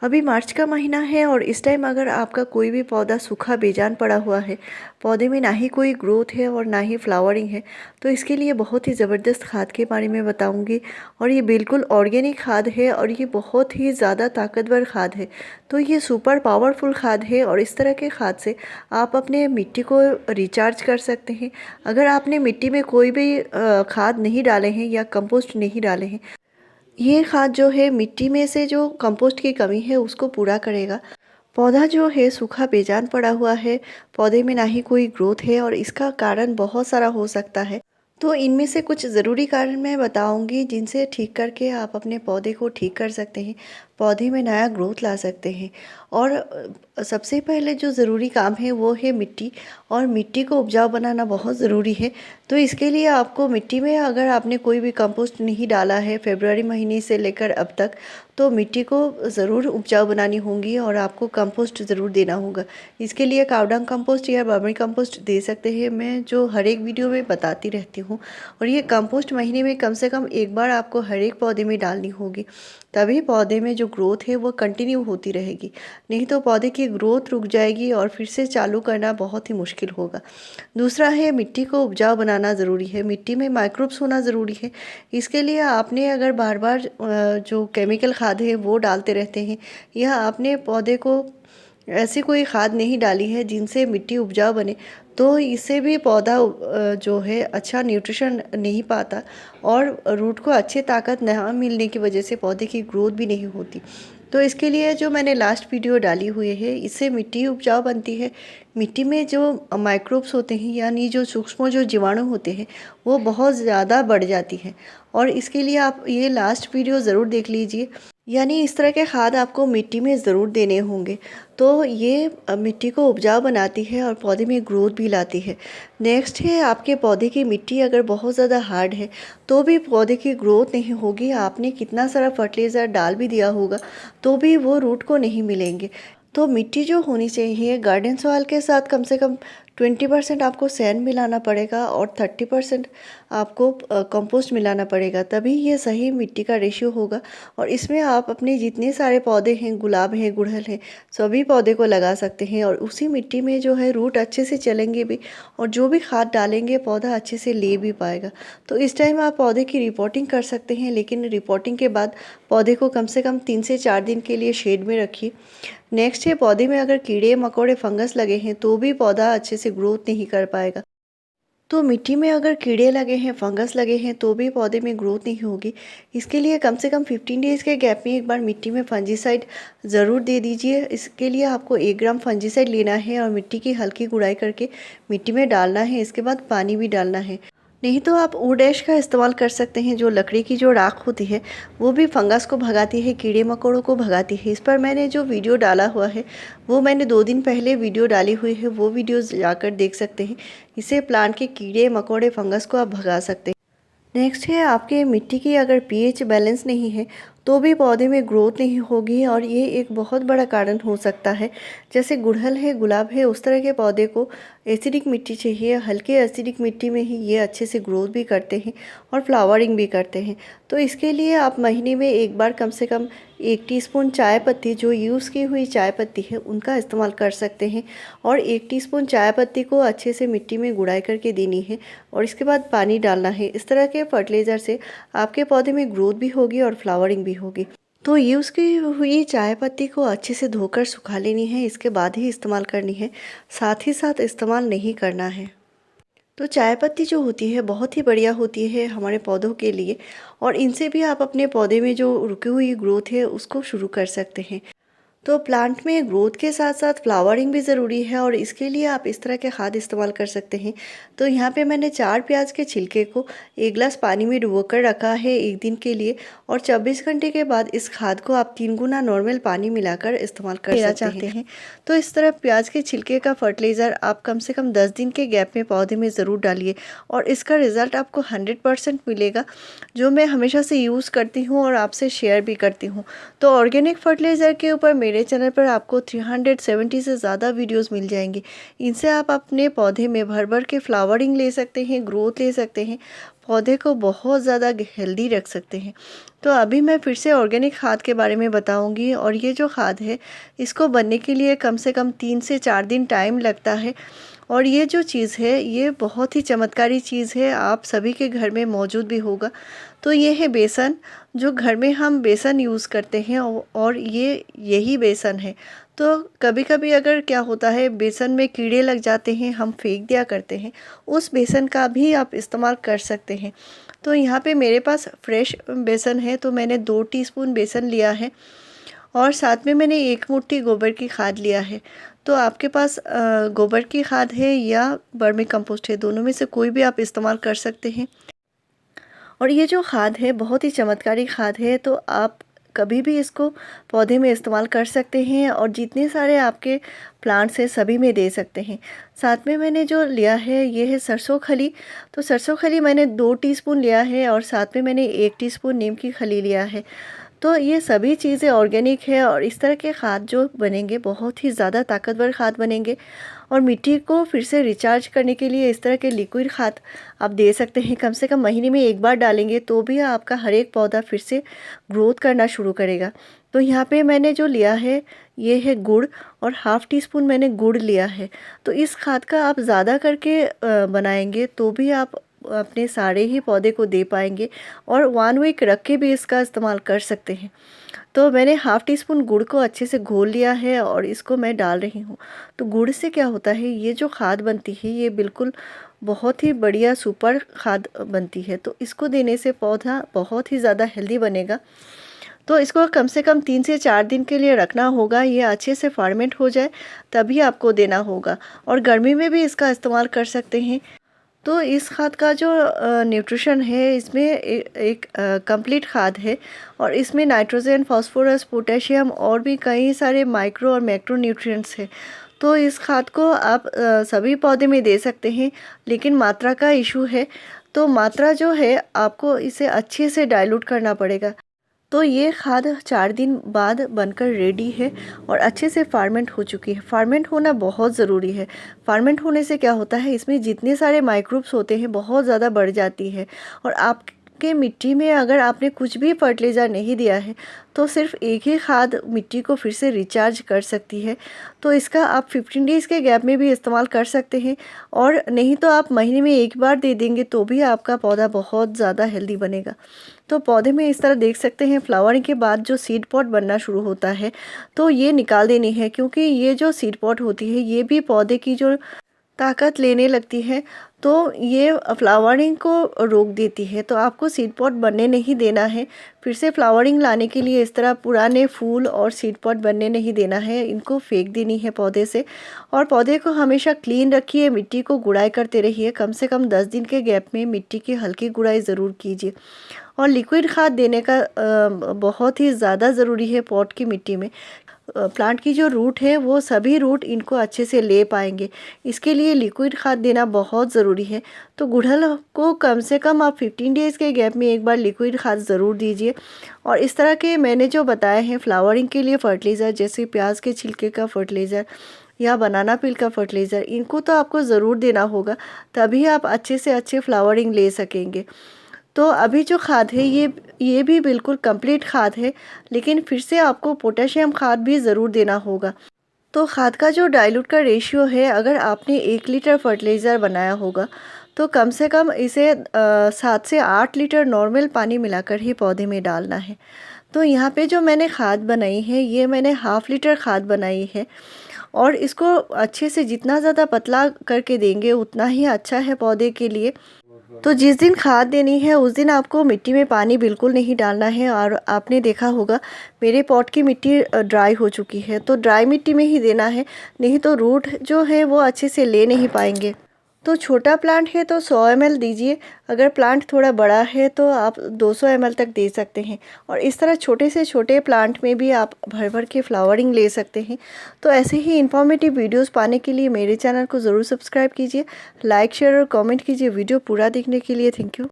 अभी मार्च का महीना है और इस टाइम अगर आपका कोई भी पौधा सूखा बेजान पड़ा हुआ है, पौधे में ना ही कोई ग्रोथ है और ना ही फ्लावरिंग है, तो इसके लिए बहुत ही ज़बरदस्त खाद के बारे में बताऊंगी। और ये बिल्कुल ऑर्गेनिक खाद है और ये बहुत ही ज़्यादा ताकतवर खाद है। तो ये सुपर पावरफुल खाद है और इस तरह के खाद से आप अपने मिट्टी को रिचार्ज कर सकते हैं। अगर आपने मिट्टी में कोई भी खाद नहीं डाले हैं या कंपोस्ट नहीं डाले हैं, ये खाद जो है मिट्टी में से जो कंपोस्ट की कमी है उसको पूरा करेगा। पौधा जो है सूखा बेजान पड़ा हुआ है, पौधे में ना ही कोई ग्रोथ है और इसका कारण बहुत सारा हो सकता है। तो इनमें से कुछ ज़रूरी कारण मैं बताऊंगी जिनसे ठीक करके आप अपने पौधे को ठीक कर सकते हैं, पौधे में नया ग्रोथ ला सकते हैं। और सबसे पहले जो ज़रूरी काम है वो है मिट्टी, और मिट्टी को उपजाऊ बनाना बहुत ज़रूरी है। तो इसके लिए आपको मिट्टी में अगर आपने कोई भी कंपोस्ट नहीं डाला है फरवरी महीने से लेकर अब तक, तो मिट्टी को ज़रूर उपजाऊ बनानी होगी और आपको कंपोस्ट ज़रूर देना होगा। इसके लिए कावडंग कंपोस्ट या वर्मी कंपोस्ट दे सकते हैं, मैं जो हर एक वीडियो में बताती रहती हूँ। और ये कंपोस्ट महीने में कम से कम एक बार आपको हर एक पौधे में डालनी होगी, तभी पौधे में जो ग्रोथ है वो कंटिन्यू होती रहेगी। नहीं तो पौधे की ग्रोथ रुक जाएगी और फिर से चालू करना बहुत ही मुश्किल होगा। दूसरा है मिट्टी को उपजाऊ बनाना ज़रूरी है, मिट्टी में माइक्रोब्स होना ज़रूरी है। इसके लिए आपने अगर बार बार जो केमिकल खाद है वो डालते रहते हैं, या आपने पौधे को ऐसी कोई खाद नहीं डाली है जिनसे मिट्टी उपजाऊ बने, तो इससे भी पौधा जो है अच्छा न्यूट्रिशन नहीं पाता और रूट को अच्छी ताकत न मिलने की वजह से पौधे की ग्रोथ भी नहीं होती। तो इसके लिए जो मैंने लास्ट वीडियो डाली हुई है, इससे मिट्टी उपजाऊ बनती है। मिट्टी में जो माइक्रोब्स होते हैं यानी जो सूक्ष्म जो जीवाणु होते हैं वो बहुत ज़्यादा बढ़ जाती है, और इसके लिए आप ये लास्ट वीडियो ज़रूर देख लीजिए। यानी इस तरह के खाद आपको मिट्टी में ज़रूर देने होंगे, तो ये मिट्टी को उपजाऊ बनाती है और पौधे में ग्रोथ भी लाती है। नेक्स्ट है आपके पौधे की मिट्टी अगर बहुत ज़्यादा हार्ड है तो भी पौधे की ग्रोथ नहीं होगी। आपने कितना सारा फर्टिलाइज़र डाल भी दिया होगा तो भी वो रूट को नहीं मिलेंगे। तो मिट्टी जो होनी चाहिए गार्डन सॉइल के साथ कम से कम 20% आपको सैंड मिलाना पड़ेगा और 30% आपको कंपोस्ट मिलाना पड़ेगा, तभी ये सही मिट्टी का रेशियो होगा। और इसमें आप अपने जितने सारे पौधे हैं, गुलाब हैं, गुड़हल हैं, सभी पौधे को लगा सकते हैं और उसी मिट्टी में जो है रूट अच्छे से चलेंगे भी, और जो भी खाद डालेंगे पौधा अच्छे से ले भी पाएगा। तो इस टाइम आप पौधे की रिपोर्टिंग कर सकते हैं, लेकिन रिपोर्टिंग के बाद पौधे को कम से कम 3 से 4 दिन के लिए शेड में रखिए। नेक्स्ट है पौधे में अगर कीड़े मकोड़े फंगस लगे हैं तो भी पौधा अच्छे से ग्रोथ नहीं कर पाएगा। तो मिट्टी में अगर कीड़े लगे हैं, फंगस लगे हैं तो भी पौधे में ग्रोथ नहीं होगी। इसके लिए कम से कम 15 डेज़ के गैप में एक बार मिट्टी में फंजीसाइड ज़रूर दे दीजिए। इसके लिए आपको 1 ग्राम फंजीसाइड लेना है और मिट्टी की हल्की गुड़ाई करके मिट्टी में डालना है। इसके बाद पानी भी डालना है। नहीं तो आप वुड ऐश का इस्तेमाल कर सकते हैं, जो लकड़ी की जो राख होती है वो भी फंगस को भगाती है, कीड़े मकोड़ों को भगाती है। इस पर मैंने जो वीडियो डाला हुआ है वो मैंने 2 दिन पहले वीडियो डाली हुई है, वो वीडियो जाकर देख सकते हैं। इससे प्लांट के कीड़े मकोड़े फंगस को आप भगा सकते हैं। नेक्स्ट है आपके मिट्टी की अगर पीएच बैलेंस नहीं है तो भी पौधे में ग्रोथ नहीं होगी, और ये एक बहुत बड़ा कारण हो सकता है। जैसे गुड़हल है, गुलाब है, उस तरह के पौधे को एसिडिक मिट्टी चाहिए। हल्के एसिडिक मिट्टी में ही ये अच्छे से ग्रोथ भी करते हैं और फ्लावरिंग भी करते हैं। तो इसके लिए आप महीने में एक बार कम से कम 1 टीस्पून चाय पत्ती, जो यूज़ की हुई चाय पत्ती है उनका इस्तेमाल कर सकते हैं, और 1 टीस्पून चाय पत्ती को अच्छे से मिट्टी में गुड़ाई करके देनी है और इसके बाद पानी डालना है। इस तरह के फर्टिलाइज़र से आपके पौधे में ग्रोथ भी होगी और फ्लावरिंग भी होगी। तो यूज़ की हुई चाय पत्ती को अच्छे से धोकर सुखा लेनी है, इसके बाद ही इस्तेमाल करनी है, साथ ही साथ इस्तेमाल नहीं करना है। तो चाय पत्ती जो होती है बहुत ही बढ़िया होती है हमारे पौधों के लिए, और इनसे भी आप अपने पौधे में जो रुकी हुई ग्रोथ है उसको शुरू कर सकते हैं। तो प्लांट में ग्रोथ के साथ साथ फ्लावरिंग भी ज़रूरी है, और इसके लिए आप इस तरह के खाद इस्तेमाल कर सकते हैं। तो यहाँ पे मैंने 4 प्याज के छिलके को 1 गिलास पानी में डुबोकर रखा है 1 दिन के लिए, और 24 घंटे के बाद इस खाद को आप 3 गुना नॉर्मल पानी मिलाकर इस्तेमाल कर सकते हैं। तो इस तरह प्याज के छिलके का फर्टिलाइज़र आप कम से कम 10 दिन के गैप में पौधे में ज़रूर डालिए, और इसका रिज़ल्ट आपको 100% मिलेगा, जो मैं हमेशा से यूज़ करती हूँ और आपसे शेयर भी करती हूँ। तो ऑर्गेनिक फर्टिलाइज़र के ऊपर मेरे मेरे चैनल पर आपको 370 से ज़्यादा वीडियोस मिल जाएंगे। इनसे आप अपने पौधे में भर भर के फ्लावरिंग ले सकते हैं, ग्रोथ ले सकते हैं, पौधे को बहुत ज़्यादा हेल्दी रख सकते हैं। तो अभी मैं फिर से ऑर्गेनिक खाद के बारे में बताऊंगी, और ये जो खाद है इसको बनने के लिए कम से कम 3 से 4 दिन टाइम लगता है। और ये जो चीज़ है ये बहुत ही चमत्कारी चीज़ है, आप सभी के घर में मौजूद भी होगा। तो ये है बेसन, जो घर में हम बेसन यूज़ करते हैं, और ये यही बेसन है। तो कभी कभी अगर क्या होता है बेसन में कीड़े लग जाते हैं, हम फेंक दिया करते हैं, उस बेसन का भी आप इस्तेमाल कर सकते हैं। तो यहाँ पे मेरे पास फ्रेश बेसन है, तो मैंने 2 टीस्पून बेसन लिया है, और साथ में मैंने 1 मुट्ठी गोबर की खाद लिया है। तो आपके पास गोबर की खाद है या वर्मी कंपोस्ट है, दोनों में से कोई भी आप इस्तेमाल कर सकते हैं। और ये जो खाद है बहुत ही चमत्कारी खाद है, तो आप कभी भी इसको पौधे में इस्तेमाल कर सकते हैं, और जितने सारे आपके प्लांट्स हैं सभी में दे सकते हैं। साथ में मैंने जो लिया है ये है सरसों खली। तो सरसों खली मैंने 2 टीस्पून लिया है, और साथ में मैंने 1 टीस्पून नीम की खली लिया है। तो ये सभी चीज़ें ऑर्गेनिक है, और इस तरह के खाद जो बनेंगे बहुत ही ज़्यादा ताकतवर खाद बनेंगे। और मिट्टी को फिर से रिचार्ज करने के लिए इस तरह के लिक्विड खाद आप दे सकते हैं। कम से कम महीने में 1 बार डालेंगे तो भी आपका हर एक पौधा फिर से ग्रोथ करना शुरू करेगा। तो यहाँ पे मैंने जो लिया है ये है गुड़, और ½ टीस्पून मैंने गुड़ लिया है। तो इस खाद का आप ज़्यादा करके बनाएंगे तो भी आप अपने सारे ही पौधे को दे पाएंगे, और 1 वीक रख के भी इसका इस्तेमाल कर सकते हैं। तो मैंने ½ टीस्पून गुड़ को अच्छे से घोल लिया है, और इसको मैं डाल रही हूँ। तो गुड़ से क्या होता है, ये जो खाद बनती है ये बिल्कुल बहुत ही बढ़िया सुपर खाद बनती है। तो इसको देने से पौधा बहुत ही ज़्यादा हेल्दी बनेगा। तो इसको कम से कम 3 से 4 दिन के लिए रखना होगा, ये अच्छे से फर्मेंट हो जाए तभी आपको देना होगा। और गर्मी में भी इसका इस्तेमाल कर सकते हैं। तो इस खाद का जो न्यूट्रिशन है इसमें एक कंप्लीट खाद है, और इसमें नाइट्रोजन, फास्फोरस, पोटेशियम और भी कई सारे माइक्रो और मैक्रो न्यूट्रिएंट्स हैं। तो इस खाद को आप सभी पौधे में दे सकते हैं, लेकिन मात्रा का इशू है। तो मात्रा जो है आपको इसे अच्छे से डाइल्यूट करना पड़ेगा। तो ये खाद 4 दिन बाद बनकर रेडी है, और अच्छे से फार्मेंट हो चुकी है। फार्मेंट होना बहुत ज़रूरी है। फार्मेंट होने से क्या होता है, इसमें जितने सारे माइक्रोब्स होते हैं बहुत ज़्यादा बढ़ जाती है। और आपके मिट्टी में अगर आपने कुछ भी फर्टिलाइज़र नहीं दिया है तो सिर्फ एक ही खाद मिट्टी को फिर से रिचार्ज कर सकती है। तो इसका आप 15 डेज़ के गैप में भी इस्तेमाल कर सकते हैं, और नहीं तो आप महीने में 1 बार दे देंगे तो भी आपका पौधा बहुत ज़्यादा हेल्दी बनेगा। तो पौधे में इस तरह देख सकते हैं फ्लावरिंग के बाद जो सीड पॉट बनना शुरू होता है, तो ये निकाल देनी है, क्योंकि ये जो सीड पॉट होती है ये भी पौधे की जो ताकत लेने लगती है, तो ये फ्लावरिंग को रोक देती है। तो आपको सीड पॉट बनने नहीं देना है। फिर से फ्लावरिंग लाने के लिए इस तरह पुराने फूल और सीड पॉट बनने नहीं देना है, इनको फेंक देनी है पौधे से। और पौधे को हमेशा क्लीन रखिए, मिट्टी को गुड़ाई करते रहिए। कम से कम 10 दिन के गैप में मिट्टी की हल्की गुड़ाई ज़रूर कीजिए। और लिक्विड खाद देने का बहुत ही ज़्यादा ज़रूरी है पॉट की मिट्टी में। प्लांट की जो रूट है वो सभी रूट इनको अच्छे से ले पाएंगे, इसके लिए लिक्विड खाद देना बहुत ज़रूरी है। तो गुड़हल को कम से कम आप 15 डेज़ के गैप में 1 बार लिक्विड खाद ज़रूर दीजिए। और इस तरह के मैंने जो बताए हैं फ्लावरिंग के लिए फर्टिलाइज़र, जैसे प्याज के छिलके का फर्टिलाइज़र या बनाना पील का फर्टिलाइज़र, इनको तो आपको ज़रूर देना होगा, तभी आप अच्छे से अच्छे फ्लावरिंग ले सकेंगे। तो अभी जो खाद है ये भी बिल्कुल कंप्लीट खाद है, लेकिन फिर से आपको पोटेशियम खाद भी ज़रूर देना होगा। तो खाद का जो डाइल्यूट का रेशियो है, अगर आपने 1 लीटर फर्टिलाइज़र बनाया होगा तो कम से कम इसे 7 से 8 लीटर नॉर्मल पानी मिलाकर ही पौधे में डालना है। तो यहाँ पे जो मैंने खाद बनाई है ये मैंने ½ लीटर खाद बनाई है, और इसको अच्छे से जितना ज़्यादा पतला करके देंगे उतना ही अच्छा है पौधे के लिए। तो जिस दिन खाद देनी है उस दिन आपको मिट्टी में पानी बिल्कुल नहीं डालना है। और आपने देखा होगा मेरे पॉट की मिट्टी ड्राई हो चुकी है, तो ड्राई मिट्टी में ही देना है, नहीं तो रूट जो है वो अच्छे से ले नहीं पाएंगे। तो छोटा प्लांट है तो 100 ml दीजिए, अगर प्लांट थोड़ा बड़ा है तो आप 200 ml तक दे सकते हैं। और इस तरह छोटे से छोटे प्लांट में भी आप भर भर के फ्लावरिंग ले सकते हैं। तो ऐसे ही इन्फॉर्मेटिव वीडियोस पाने के लिए मेरे चैनल को ज़रूर सब्सक्राइब कीजिए, लाइक शेयर और कमेंट कीजिए। वीडियो पूरा देखने के लिए थैंक यू।